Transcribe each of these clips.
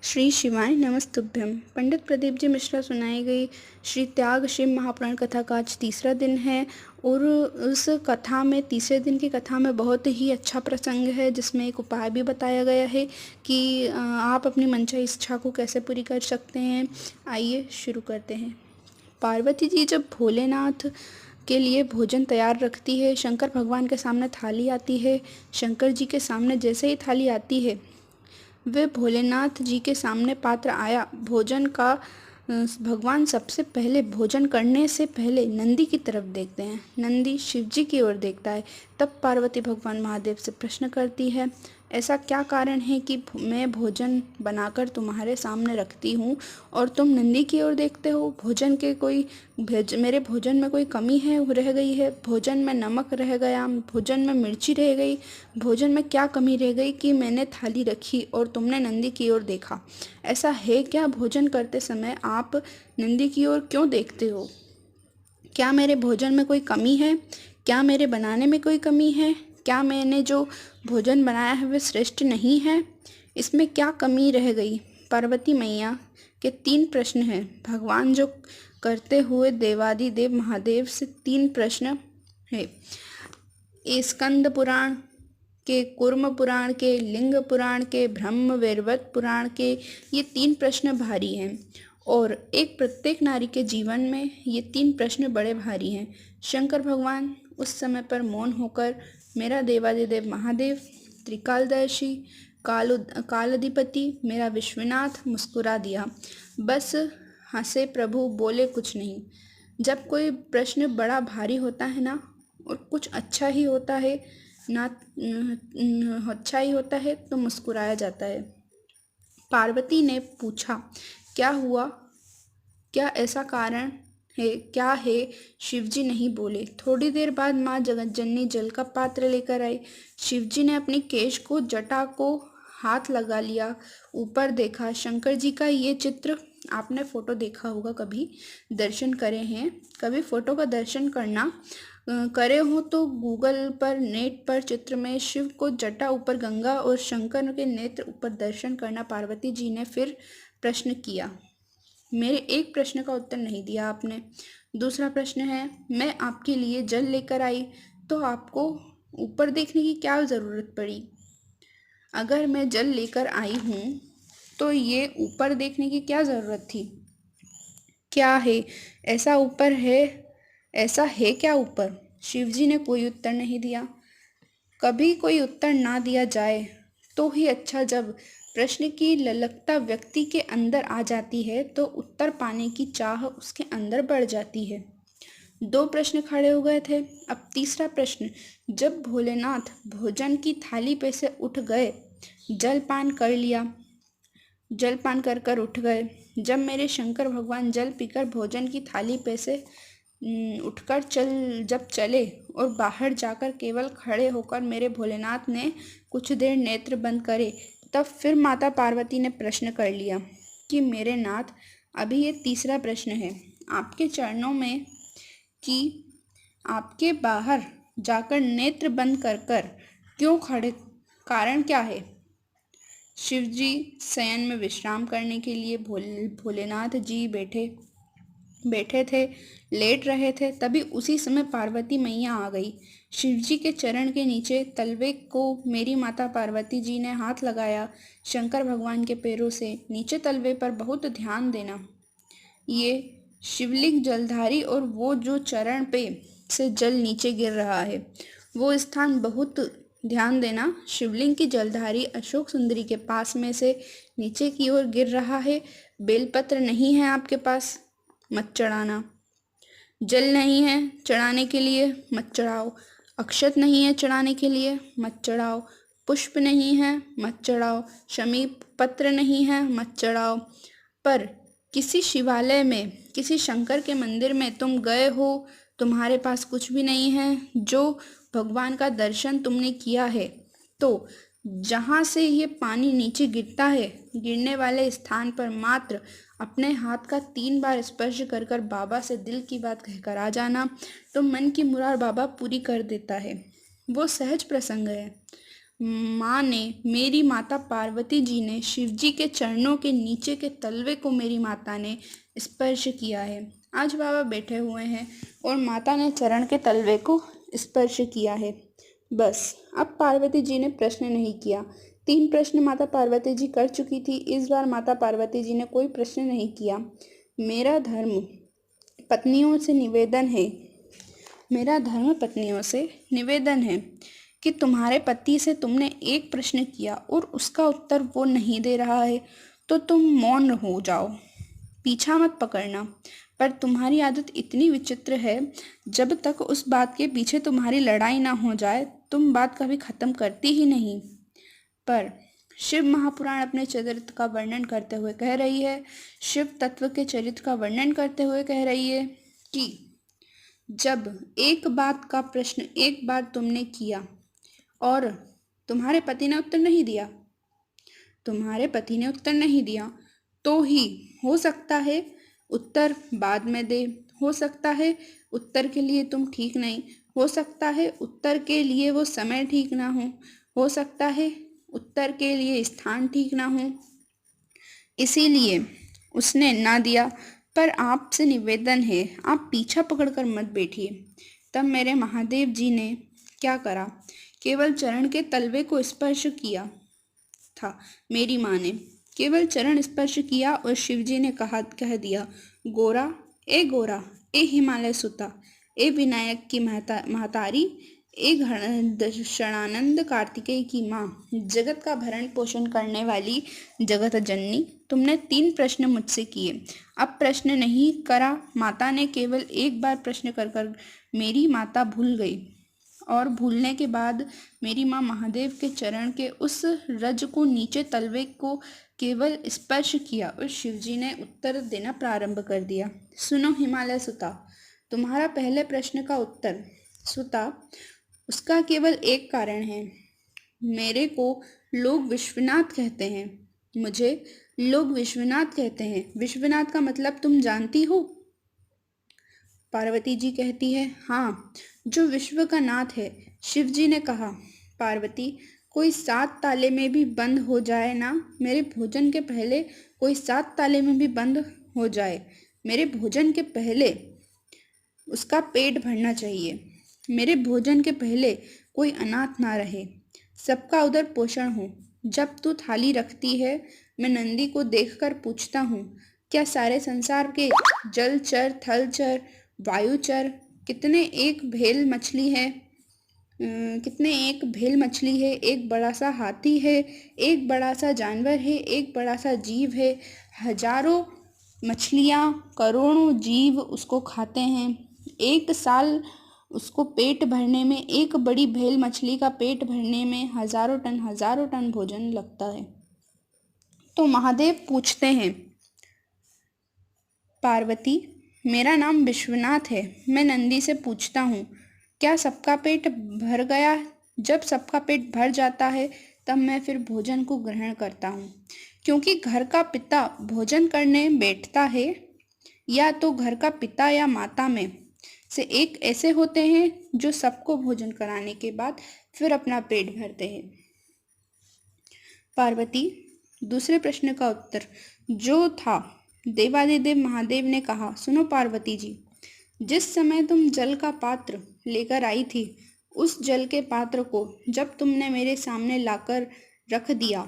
श्री शिवाय नमस्तुभ्यं। पंडित प्रदीप जी मिश्रा सुनाई गई श्री त्याग शिव महापुराण कथा का आज तीसरा दिन है और उस कथा में तीसरे दिन की कथा में बहुत ही अच्छा प्रसंग है जिसमें एक उपाय भी बताया गया है कि आप अपनी मनचाही इच्छा को कैसे पूरी कर सकते हैं। आइए शुरू करते हैं। पार्वती जी जब भोलेनाथ के लिए भोजन तैयार रखती है, शंकर भगवान के सामने थाली आती है। शंकर जी के सामने जैसे ही थाली आती है वे भोलेनाथ जी के सामने पात्र आया भोजन का भगवान सबसे पहले भोजन करने से पहले नंदी की तरफ देखते हैं। नंदी शिव जी की ओर देखता है। तब पार्वती भगवान महादेव से प्रश्न करती है, ऐसा क्या कारण है कि मैं भोजन बनाकर तुम्हारे सामने रखती हूँ और तुम नंदी की ओर देखते हो? मेरे भोजन में कोई कमी है रह गई है? भोजन में नमक रह गया, भोजन में मिर्ची रह गई, भोजन में क्या कमी रह गई कि मैंने थाली रखी और तुमने नंदी की ओर देखा? ऐसा है क्या? भोजन करते समय आप नंदी की ओर क्यों देखते हो? क्या मेरे भोजन में कोई कमी है? क्या मेरे बनाने में कोई कमी है? क्या मैंने जो भोजन बनाया है वह श्रेष्ठ नहीं है? इसमें क्या कमी रह गई? पार्वती मैया के 3 प्रश्न हैं। भगवान जो करते हुए देवादिदेव महादेव से 3 प्रश्न है। स्कंद पुराण के, कूर्म पुराण के, लिंग पुराण के, ब्रह्म वैवर्त पुराण के ये 3 प्रश्न भारी हैं और एक प्रत्येक नारी के जीवन में ये 3 प्रश्न बड़े भारी हैं। शंकर भगवान उस समय पर मौन होकर मेरा देवादिदेव महादेव, त्रिकालदर्शी, कालाधिपति, मेरा विश्वनाथ मुस्कुरा दिया। बस हंसे प्रभु, बोले कुछ नहीं। जब कोई प्रश्न बड़ा भारी होता है ना और कुछ अच्छा ही होता है अच्छा ही होता है तो मुस्कुराया जाता है। पार्वती ने पूछा, क्या हुआ? क्या ऐसा कारण है? क्या है? शिवजी नहीं बोले। थोड़ी देर बाद माँ जगतजननी जल का पात्र लेकर आई। शिवजी ने अपनी केश को, जटा को हाथ लगा लिया, ऊपर देखा। शंकर जी का ये चित्र आपने फोटो देखा होगा, कभी दर्शन करे हैं। कभी फोटो का दर्शन करना करे हो तो गूगल पर, नेट पर चित्र में शिव को जटा ऊपर गंगा और शंकर के नेत्र ऊपर दर्शन करना। पार्वती जी ने फिर प्रश्न किया, मेरे एक प्रश्न का उत्तर नहीं दिया आपने। दूसरा प्रश्न है, मैं आपके लिए जल लेकर आई तो आपको ऊपर देखने की क्या ज़रूरत पड़ी? अगर मैं जल लेकर आई हूँ तो ये ऊपर देखने की क्या ज़रूरत थी? क्या है ऐसा ऊपर है? ऐसा है क्या ऊपर? शिवजी ने कोई उत्तर नहीं दिया। कभी कोई उत्तर ना दिया जाए तो ही अच्छा। जब प्रश्न की ललकता व्यक्ति के अंदर आ जाती है तो उत्तर पाने की चाह उसके अंदर बढ़ जाती है। 2 प्रश्न खड़े हो गए थे। अब तीसरा प्रश्न, जब भोलेनाथ भोजन की थाली पे से उठ गए, जलपान कर लिया, जलपान कर कर उठ गए। जब मेरे शंकर भगवान जल पीकर भोजन की थाली पे से उठकर जब चले और बाहर जाकर केवल खड़े होकर मेरे भोलेनाथ ने कुछ देर नेत्र बंद करे, तब फिर माता पार्वती ने प्रश्न कर लिया कि मेरे नाथ, अभी ये तीसरा प्रश्न है आपके चरणों में कि आपके बाहर जाकर नेत्र बंद कर कर क्यों खड़े? कारण क्या है? शिवजी शयन में विश्राम करने के लिए भोलेनाथ जी बैठे थे, लेट रहे थे। तभी उसी समय पार्वती मैया आ गई। शिवजी के चरण के नीचे तलवे को मेरी माता पार्वती जी ने हाथ लगाया। शंकर भगवान के पैरों से नीचे तलवे पर बहुत ध्यान देना। ये शिवलिंग जलधारी और वो जो चरण पे से जल नीचे गिर रहा है वो स्थान बहुत ध्यान देना। शिवलिंग की जलधारी अशोक सुंदरी के पास में से नीचे की ओर गिर रहा है। बेलपत्र नहीं है आपके पास, मत चढ़ाना। जल नहीं है चढ़ाने के लिए, मत चढ़ाओ। अक्षत नहीं है चढ़ाने के लिए, मत चढ़ाओ। पुष्प नहीं है, मत चढ़ाओ। समीप पत्र नहीं है, मत चढ़ाओ। पर किसी शिवालय में, किसी शंकर के मंदिर में तुम गए हो, तुम्हारे पास कुछ भी नहीं है, जो भगवान का दर्शन तुमने किया है, तो जहाँ से ये पानी नीचे गिरता है, गिरने वाले स्थान पर मात्र अपने हाथ का 3 बार स्पर्श कर कर बाबा से दिल की बात कहकर आ जाना, तो मन की मुराद बाबा पूरी कर देता है। वो सहज प्रसंग है। माँ ने, मेरी माता पार्वती जी ने शिव जी के चरणों के नीचे के तलवे को मेरी माता ने स्पर्श किया है। आज बाबा बैठे हुए हैं और माता ने चरण के तलवे को स्पर्श किया है। बस अब पार्वती जी ने प्रश्न नहीं किया। 3 प्रश्न माता पार्वती जी कर चुकी थी। इस बार माता पार्वती जी ने कोई प्रश्न नहीं किया। मेरा धर्म पत्नियों से निवेदन है मेरा धर्म पत्नियों से निवेदन है कि तुम्हारे पति से तुमने एक प्रश्न किया और उसका उत्तर वो नहीं दे रहा है तो तुम मौन हो जाओ, पीछा मत पकड़ना। पर तुम्हारी आदत इतनी विचित्र है, जब तक उस बात के पीछे तुम्हारी लड़ाई ना हो जाए तुम बात कभी खत्म करती ही नहीं। पर शिव महापुराण अपने चरित्र का वर्णन करते हुए कह रही है, शिव तत्व के चरित्र का वर्णन करते हुए कह रही है कि जब एक बात का प्रश्न एक बार तुमने किया और तुम्हारे पति ने उत्तर नहीं दिया तो ही हो सकता है उत्तर बाद में दे, हो सकता है उत्तर के लिए तुम ठीक नहीं, हो सकता है उत्तर के लिए वो समय ठीक ना हो सकता है उत्तर के लिए स्थान ठीक ना हो, इसीलिए उसने ना दिया। पर आपसे निवेदन है, आप पीछा पकड़कर मत बैठिए। तब मेरे महादेव जी ने क्या करा, केवल चरण के तलवे को स्पर्श किया था। मेरी माँ ने केवल चरण स्पर्श किया और शिवजी ने कह दिया, गोरा, ए हिमालय सुता, ए विनायक की महतारी, ए क्षणानंद कार्तिकेय की माँ, जगत का भरण पोषण करने वाली जगत जननी, तुमने 3 प्रश्न मुझसे किए, अब प्रश्न नहीं करा। माता ने केवल एक बार प्रश्न कर मेरी माता भूल गई और भूलने के बाद मेरी माँ महादेव के चरण के उस रज को नीचे तलवे को केवल स्पर्श किया और शिवजी ने उत्तर देना प्रारंभ कर दिया। सुनो हिमालय सुता, तुम्हारा पहले प्रश्न का उत्तर। सुता, उसका केवल एक कारण है। मेरे को लोग विश्वनाथ कहते हैं, मुझे लोग विश्वनाथ कहते हैं। विश्वनाथ का मतलब तुम जानती हो? पार्वती जी कहती है, हाँ, जो विश्व का नाथ है। शिवजी ने कहा, पार्वती, कोई 7 ताले में भी बंद हो जाए ना, मेरे भोजन के पहले कोई 7 ताले में भी बंद हो जाए, मेरे भोजन के पहले उसका पेट भरना चाहिए। मेरे भोजन के पहले कोई अनाथ ना रहे, सबका उधर पोषण हो। जब तू थाली रखती है, मैं नंदी को देखकर पूछता हूँ, क्या सारे संसार के जलचर, थलचर, वायुचर कितने एक भेल मछली है, एक बड़ा सा हाथी है, एक बड़ा सा जानवर है, एक बड़ा सा जीव है, हजारों मछलियाँ, करोड़ों जीव उसको खाते हैं। एक साल उसको पेट भरने में, एक बड़ी भेल मछली का पेट भरने में हजारों टन भोजन लगता है। तो महादेव पूछते हैं, पार्वती, मेरा नाम विश्वनाथ है, मैं नंदी से पूछता हूँ, क्या सबका पेट भर गया? जब सबका पेट भर जाता है तब मैं फिर भोजन को ग्रहण करता हूँ, क्योंकि घर का पिता भोजन करने बैठता है या तो घर का पिता या माता में से एक ऐसे होते हैं जो सबको भोजन कराने के बाद फिर अपना पेट भरते हैं। पार्वती, दूसरे प्रश्न का उत्तर जो था। देवादिदेव महादेव ने कहा, सुनो पार्वती जी, जिस समय तुम जल का पात्र लेकर आई थी, उस जल के पात्र को जब तुमने मेरे सामने लाकर रख दिया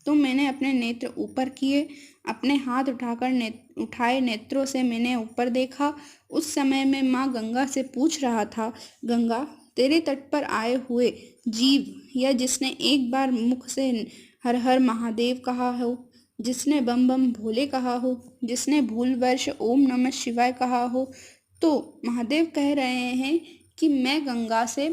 तो मैंने अपने नेत्र ऊपर किए, अपने हाथ उठाए नेत्रों से मैंने ऊपर देखा। उस समय मैं माँ गंगा से पूछ रहा था, गंगा, तेरे तट पर आए हुए जीव या जिसने एक बार मुख से हर हर महादेव कहा हो, जिसने बम बम भोले कहा हो, जिसने भूल वर्ष ओम नमः शिवाय कहा हो, तो महादेव कह रहे हैं कि मैं गंगा से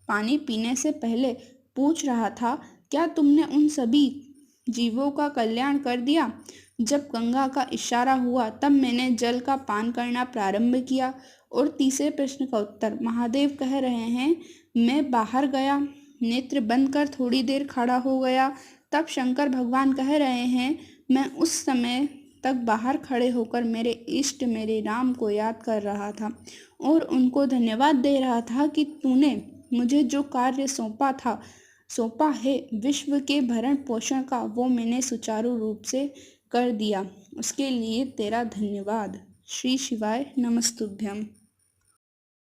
पानी पीने से पहले पूछ रहा था, क्या तुमने उन सभी जीवों का कल्याण कर दिया? जब गंगा का इशारा हुआ तब मैंने जल का पान करना प्रारंभ किया। और तीसरे प्रश्न का उत्तर, महादेव कह रहे हैं, मैं बाहर गया, नेत्र बंद कर थोड़ी देर खड़ा हो गया, तब शंकर भगवान कह रहे हैं, मैं उस समय तक बाहर खड़े होकर मेरे इष्ट मेरे राम को याद कर रहा था और उनको धन्यवाद दे रहा था कि तूने मुझे जो कार्य सौंपा था सौंपा है विश्व के भरण पोषण का, वो मैंने सुचारू रूप से कर दिया। उसके लिए तेरा धन्यवाद। श्री शिवाय नमस्तुभ्यम।